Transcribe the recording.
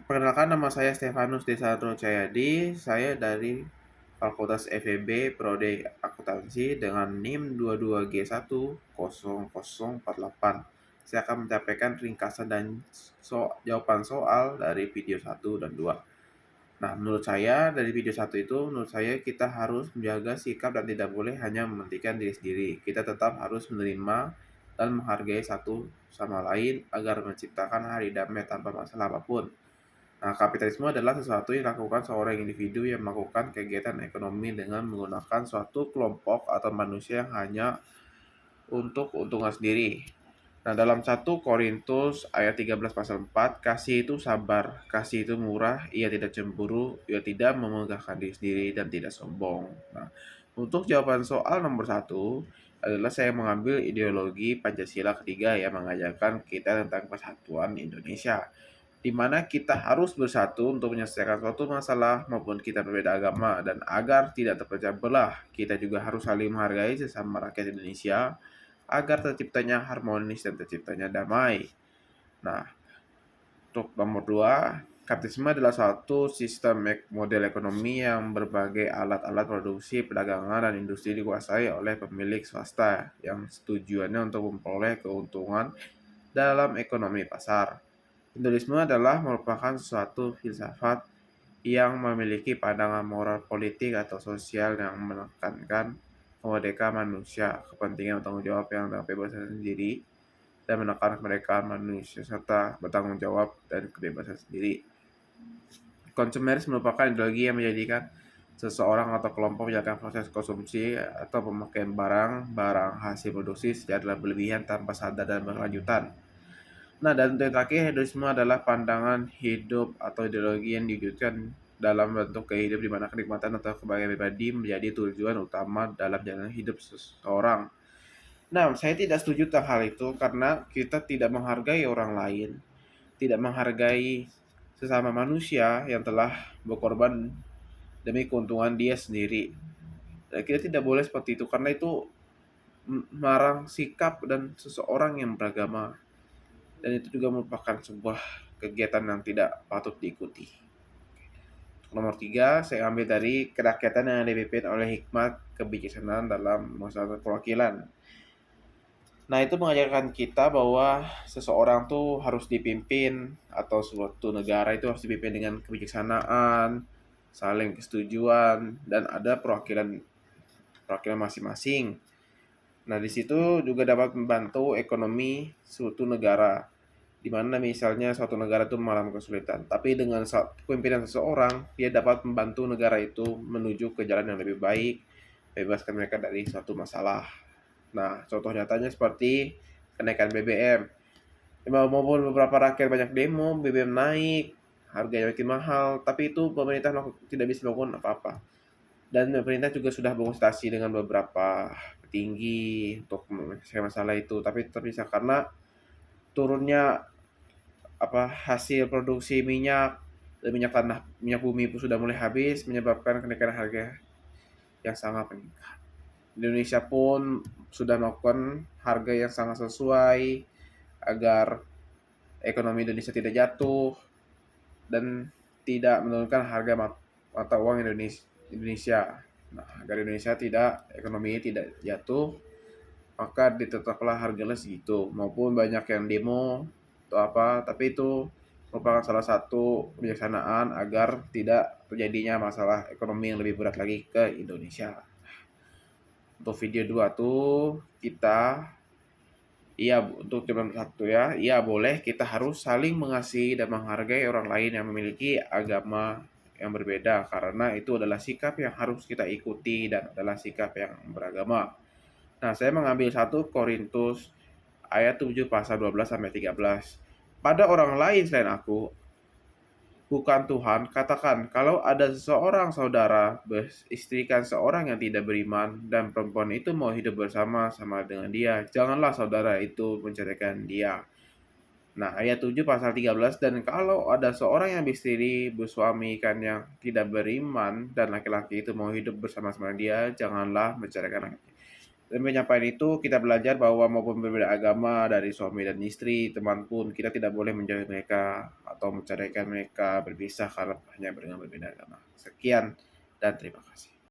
Perkenalkan, nama saya Stefanus Desarno Cahyadi. Saya dari Fakultas FEB Prodi Akuntansi dengan NIM 22G10048. Saya akan menyampaikan ringkasan dan jawaban soal dari video 1 dan 2. Nah, menurut saya dari video 1 itu, menurut saya kita harus menjaga sikap dan tidak boleh hanya mementingkan diri sendiri. Kita tetap harus menerima dan menghargai satu sama lain agar menciptakan hari damai tanpa masalah apapun. Nah, kapitalisme adalah sesuatu yang dilakukan seorang individu yang melakukan kegiatan ekonomi dengan menggunakan suatu kelompok atau manusia yang hanya untuk keuntungan sendiri. Nah, dalam 1 Korintus ayat 13 pasal 4, kasih itu sabar, kasih itu murah, ia tidak cemburu, ia tidak memegahkan diri sendiri dan tidak sombong. Nah, untuk jawaban soal nomor 1 adalah saya mengambil ideologi Pancasila ketiga yang mengajarkan kita tentang persatuan Indonesia, di mana kita harus bersatu untuk menyelesaikan suatu masalah maupun kita berbeda agama, dan agar tidak terpecah belah, kita juga harus saling menghargai sesama rakyat Indonesia agar terciptanya harmonis dan terciptanya damai. Nah, untuk nomor 2, kapitalisme adalah suatu sistem model ekonomi yang berbagai alat-alat produksi, perdagangan, dan industri dikuasai oleh pemilik swasta yang tujuannya untuk memperoleh keuntungan dalam ekonomi pasar. Hinduisme adalah merupakan suatu filsafat yang memiliki pandangan moral politik atau sosial yang menekankan kemerdekaan manusia, kepentingan bertanggung jawab yang dapat kebebasan sendiri, dan menekan kemerdekaan manusia serta bertanggung jawab dan kebebasan sendiri. Konsumeris merupakan ideologi yang menjadikan seseorang atau kelompok menjalankan proses konsumsi atau pemakaian barang hasil produksi secara berlebihan tanpa sadar dan berkelanjutan. Nah, dan yang terakhir, hedonisme adalah pandangan hidup atau ideologi yang diwujudkan dalam bentuk gaya hidup di mana kenikmatan atau kebahagiaan pribadi menjadi tujuan utama dalam jalan hidup seseorang. Nah, saya tidak setuju tentang hal itu karena kita tidak menghargai orang lain, tidak menghargai sesama manusia yang telah berkorban demi keuntungan dia sendiri. Dan kita tidak boleh seperti itu karena itu melarang sikap dan seseorang yang beragama, dan itu juga merupakan sebuah kegiatan yang tidak patut diikuti. Nomor 3, saya ambil dari kerakyatan yang dipimpin oleh hikmat kebijaksanaan dalam masyarakat perwakilan. Nah, itu mengajarkan kita bahwa seseorang tuh harus dipimpin, atau suatu negara itu harus dipimpin dengan kebijaksanaan, saling kesetujuan, dan ada perwakilan masing-masing. Nah, di situ juga dapat membantu ekonomi suatu negara, di mana misalnya suatu negara itu mengalami kesulitan, tapi dengan pimpinan seseorang, dia dapat membantu negara itu menuju ke jalan yang lebih baik, bebaskan mereka dari suatu masalah. Nah, contoh nyatanya seperti kenaikan BBM. Maupun beberapa rakyat banyak demo, BBM naik, harganya makin mahal, tapi itu pemerintah tidak bisa melakukan apa-apa. Dan pemerintah juga sudah berkonsultasi dengan beberapa petinggi untuk menyelesaikan masalah itu, tapi tetap bisa karena turunnya hasil produksi minyak dan minyak tanah, minyak bumi pun sudah mulai habis, menyebabkan kenaikan harga yang sangat meningkat. Indonesia pun sudah melakukan harga yang sangat sesuai agar ekonomi Indonesia tidak jatuh dan tidak menurunkan harga mata uang Indonesia. Nah, agar Indonesia ekonominya tidak jatuh, maka ditetaplah harganya segitu. Maupun banyak yang demo atau apa, tapi itu merupakan salah satu kebijaksanaan agar tidak terjadinya masalah ekonomi yang lebih berat lagi ke Indonesia. Untuk video 2 tuh kita, untuk jawaban 1 ya, boleh kita harus saling mengasihi dan menghargai orang lain yang memiliki agama yang berbeda, karena itu adalah sikap yang harus kita ikuti dan adalah sikap yang beragama. Nah, saya mengambil 1 Korintus ayat 7 pasal 12 sampai 13. Pada orang lain selain aku, bukan Tuhan, katakan, kalau ada seseorang saudara beristrikan seorang yang tidak beriman, dan perempuan itu mau hidup bersama-sama dengan dia, janganlah saudara itu menceraikan dia. Nah, ayat 7 pasal 13, dan kalau ada seorang yang beristri bersuami kan yang tidak beriman, dan laki-laki itu mau hidup bersama-sama dia, janganlah menceraikan Dan penyampaian itu kita belajar bahwa maupun berbeda agama dari suami dan istri, teman pun kita tidak boleh menjauhi mereka atau menceraikan mereka berpisah karena hanya dengan berbeda agama. Sekian dan terima kasih.